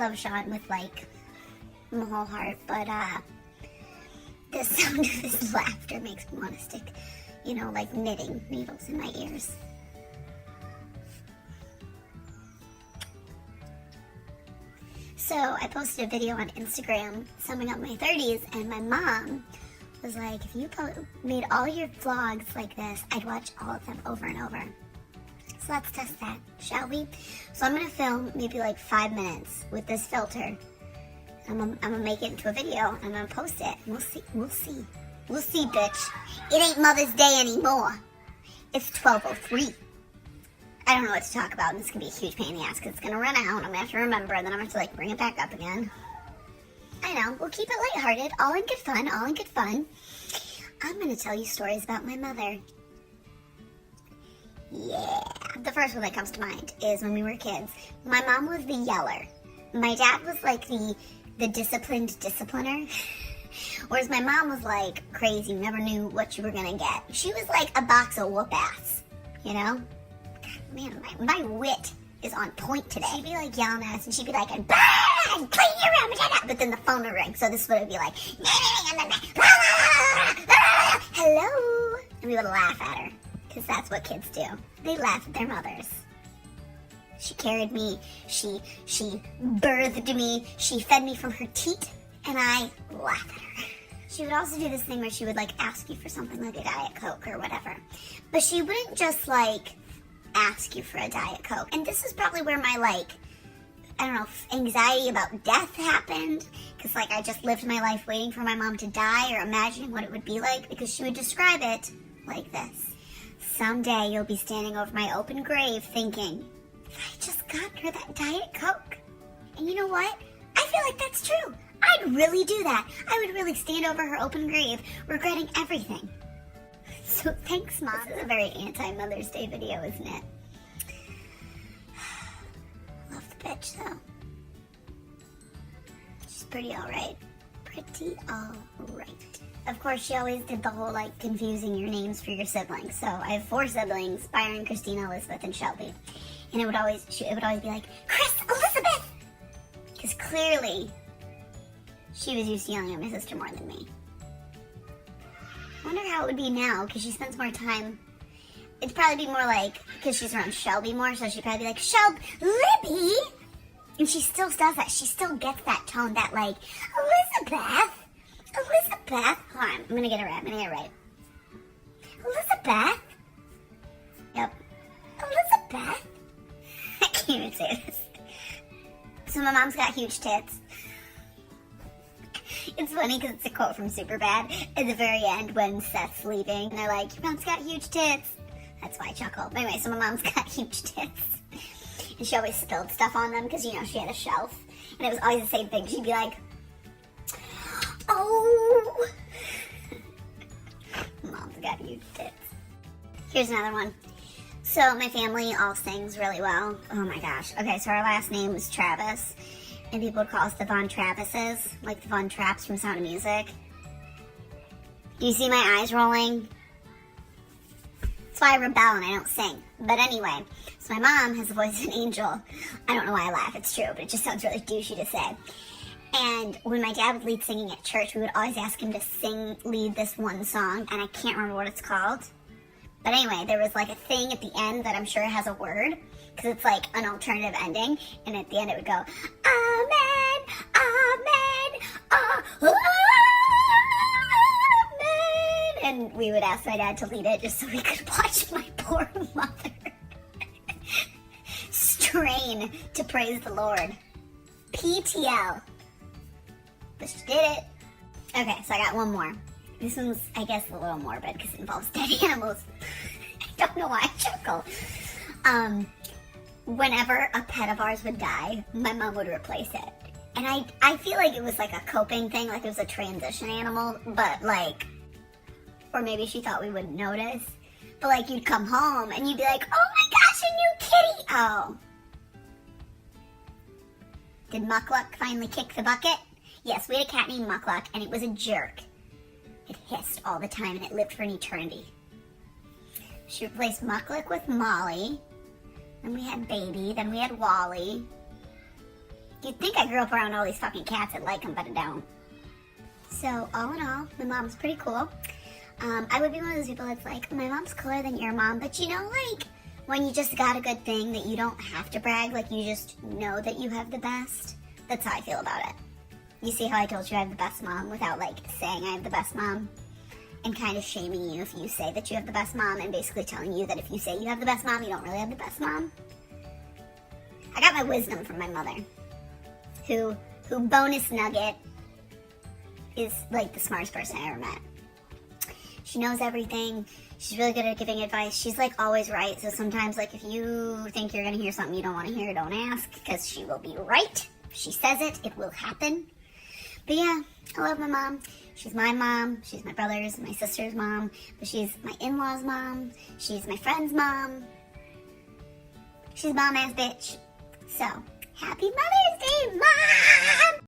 love Sean with, like, my whole heart, but, the sound of his laughter makes me want to stick, you know, like knitting needles in my ears. So I posted a video on Instagram summing up my 30s, and my mom was like, if you made all your vlogs like this, I'd watch all of them over and over. So let's test that, shall we? So I'm gonna film maybe like 5 minutes with this filter. I'm gonna make it into a video, and I'm gonna post it, and we'll see, bitch. It ain't Mother's Day anymore. It's 12:03. I don't know what to talk about, and this is gonna be a huge pain in the ass, because it's gonna run out, I'm gonna have to remember, and then I'm gonna have to, like, bring it back up again. I know, we'll keep it lighthearted, all in good fun. I'm gonna tell you stories about my mother. Yeah. The first one that comes to mind is when we were kids. My mom was the yeller. My dad was, like, the disciplined discipliner. Whereas my mom was, like, crazy, you never knew what you were gonna get. She was like a box of whoop-ass, you know? Man, my wit is on point today. She'd be like yelling at us, and she'd be like, clean your room, but then the phone would ring, so this is what it would be like, hello, and we would laugh at her, because that's what kids do. They laugh at their mothers. She carried me, she birthed me, she fed me from her teat, and I laugh at her. She would also do this thing where she would, like, ask you for something like a Diet Coke or whatever, but she wouldn't just, like, ask you for a Diet Coke. And this is probably where my, like, I don't know, anxiety about death happened, because, like, I just lived my life waiting for my mom to die or imagining what it would be like, because she would describe it like this. Someday you'll be standing over my open grave thinking, if I just got her that Diet Coke. And you know what? I feel like that's true. I'd really do that. I would really stand over her open grave, regretting everything. So thanks, Mom. This is a very anti-Mother's Day video, isn't it? Love the bitch, though. She's pretty alright. Pretty alright. Of course, she always did the whole, like, confusing your names for your siblings. So I have 4 siblings, Byron, Christina, Elizabeth, and Shelby. And it would always be like, Chris, Elizabeth! Because clearly, she was used to yelling at my sister more than me. I wonder how it would be now, because she spends more time. It'd probably be more like, because she's around Shelby more, so she'd probably be like, Shelb, Libby! And she still does that. She still gets that tone, that, like, Elizabeth! Hold on, I'm gonna get it right. Elizabeth? Yep. Elizabeth? I can't even say this. So my mom's got huge tits. It's funny because it's a quote from Superbad at the very end when Seth's leaving. And they're like, your mom's got huge tits. That's why I chuckle. But anyway, so my mom's got huge tits. And she always spilled stuff on them because, you know, she had a shelf. And it was always the same thing. She'd be like, oh. Mom's got huge tits. Here's another one. So my family all sings really well. Oh my gosh. Okay, so our last name was Travis. And people would call us the Von Travises, like the Von Traps from Sound of Music. Do you see my eyes rolling? That's why I rebel and I don't sing. But anyway, so my mom has the voice of an angel. I don't know why I laugh, it's true, but it just sounds really douchey to say. And when my dad would lead singing at church, we would always ask him to lead this one song, and I can't remember what it's called. But anyway, there was like a thing at the end that I'm sure has a word, because it's like an alternative ending, and at the end it would go, Amen, Amen, Amen. And we would ask my dad to lead it just so we could watch my poor mother strain to praise the Lord. PTL. But she did it. Okay, so I got one more. This one's, I guess, a little morbid because it involves dead animals. I don't know why I chuckle. Whenever a pet of ours would die, my mom would replace it. And I feel like it was like a coping thing, like it was a transition animal, but like, or maybe she thought we wouldn't notice. But like, you'd come home and you'd be like, oh my gosh, a new kitty! Oh. Did Muckluck finally kick the bucket? Yes, we had a cat named Muckluck, and it was a jerk. It hissed all the time, and it lived for an eternity. She replaced Muckluck with Molly. Then we had Baby. Then we had Wally. You'd think I grew up around all these fucking cats that like them, but I don't. So, all in all, my mom's pretty cool. I would be one of those people that's like, my mom's cooler than your mom, but you know, like, when you just got a good thing that you don't have to brag, like, you just know that you have the best. That's how I feel about it. You see how I told you I have the best mom without, like, saying I have the best mom? And kind of shaming you if you say that you have the best mom, and basically telling you that if you say you have the best mom, you don't really have the best mom. I got my wisdom from my mother, who bonus nugget, is, like, the smartest person I ever met. She knows everything. She's really good at giving advice. She's, like, always right. So sometimes, like, if you think you're going to hear something you don't want to hear, don't ask, because she will be right. If she says it, it will happen. But yeah, I love my mom. She's my mom. She's my brother's, my sister's mom. But she's my in-laws' mom. She's my friend's mom. She's a bomb-ass bitch. So, happy Mother's Day, Mom!